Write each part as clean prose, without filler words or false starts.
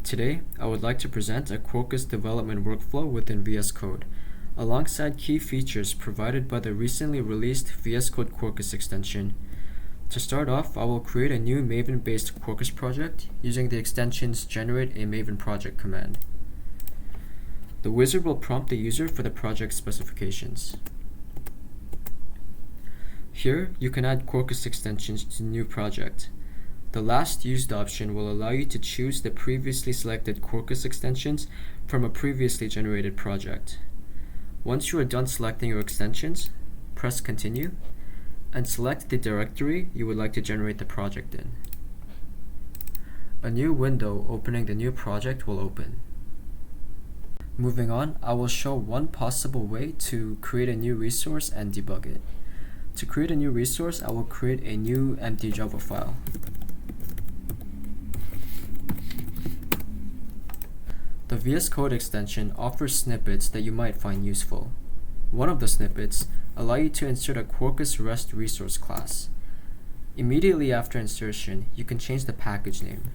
Today, I would like to present a Quarkus development workflow within VS Code, alongside key features provided by the recently released VS Code Quarkus extension. To start off, I will create a new Maven-based Quarkus project using the extension's generate a Maven project command. The wizard will prompt the user for the project specifications. Here, you can add Quarkus extensions to the new project. The last used option will allow you to choose the previously selected Quarkus extensions from a previously generated project. Once you are done selecting your extensions, press Continue, and select the directory you would like to generate the project in. A new window opening the new project will open. Moving on, I will show one possible way to create a new resource and debug it. To create a new resource, I will create a new empty Java file. The VS Code extension offers snippets that you might find useful. One of the snippets allows you to insert a Quarkus REST resource class. Immediately after insertion, you can change the package name.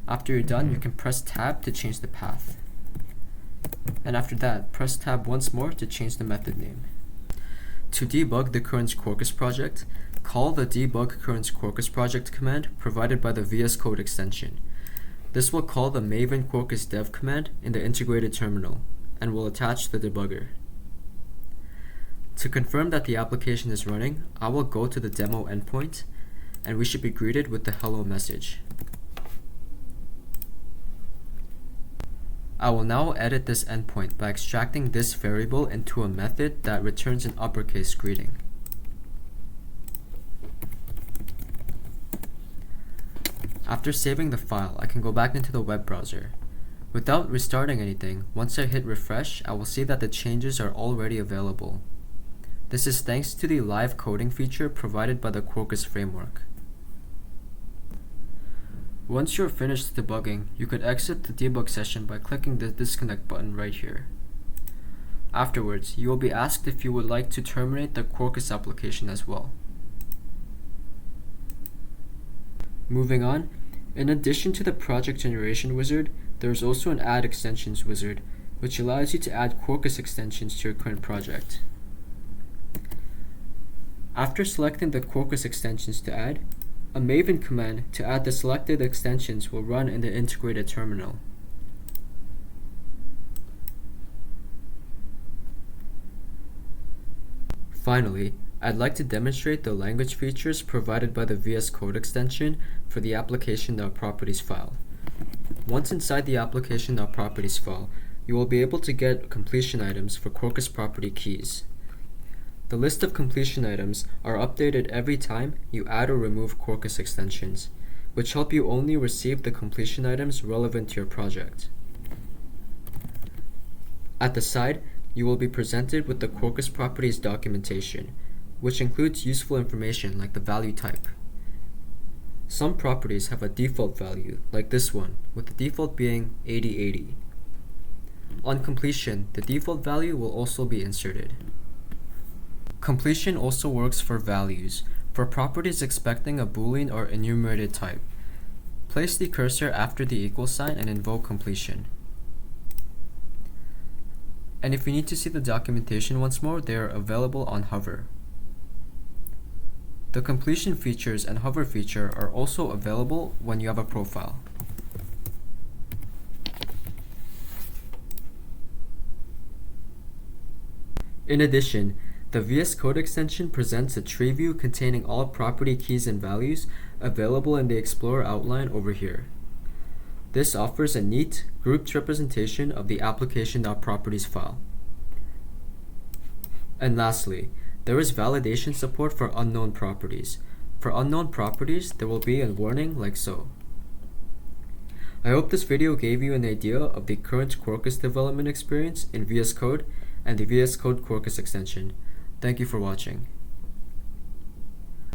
After you're done, you can press Tab to change the path. And after that, press Tab once more to change the method name. To debug the current Quarkus project, call the debug current Quarkus project command provided by the VS Code extension. This will call the Maven Quarkus dev command in the integrated terminal and will attach the debugger. To confirm that the application is running, I will go to the demo endpoint and we should be greeted with the hello message. I will now edit this endpoint by extracting this variable into a method that returns an uppercase greeting. After saving the file, I can go back into the web browser. Without restarting anything, once I hit refresh, I will see that the changes are already available. This is thanks to the live coding feature provided by the Quarkus framework. Once you're finished debugging, you could exit the debug session by clicking the disconnect button right here. Afterwards, you will be asked if you would like to terminate the Quarkus application as well. Moving on, in addition to the project generation wizard, there is also an add extensions wizard, which allows you to add Quarkus extensions to your current project. After selecting the Quarkus extensions to add, a Maven command to add the selected extensions will run in the integrated terminal. Finally, I'd like to demonstrate the language features provided by the VS Code extension for the application.properties file. Once inside the application.properties file, you will be able to get completion items for Quarkus property keys. The list of completion items are updated every time you add or remove Quarkus extensions, which help you only receive the completion items relevant to your project. At the side, you will be presented with the Quarkus properties documentation, which includes useful information like the value type. Some properties have a default value, like this one, with the default being 8080. On completion, the default value will also be inserted. Completion also works for values, for properties expecting a Boolean or enumerated type. Place the cursor after the equal sign and invoke completion. And if you need to see the documentation once more, they are available on Hover. The completion features and hover feature are also available when you have a profile. In addition, the VS Code extension presents a tree view containing all property keys and values available in the Explorer outline over here. This offers a neat, grouped representation of the application.properties file. And lastly, there is validation support for unknown properties. For unknown properties, there will be a warning like so. I hope this video gave you an idea of the current Quarkus development experience in VS Code and the VS Code Quarkus extension. Thank you for watching.